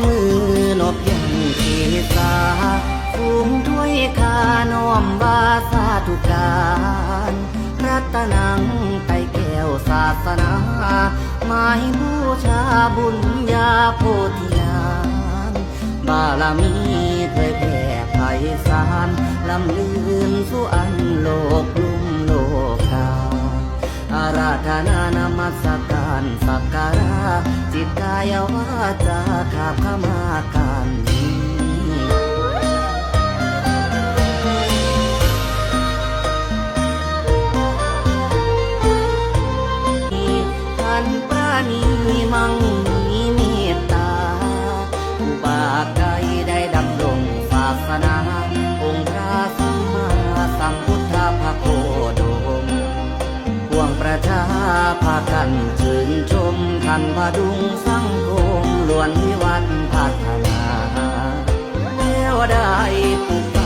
มือนบยังเทสาฟูงถ้วยคาน้อมบาสาธุการรัตนังไตแก้วศาสนาหมายบูชาบุญญาโพธิญาณบารมีเผยแผ่ไพศาลลำลืนสู่อันโลกลุ่มโลกาอาราธนานามัสการสักการะจิตกายวาจาข้าพมาการนี้ท่านปราณีมั่งมีเมตตาผู้บาไกลได้ดำรงศาสนาองค์พระสัมมาสัมพุทธภโคดมพวงประชาพากันชื่นชมท่านพดุงสังคมล้วนวิวัฒน์พัฒนาแล้วได้ปลูก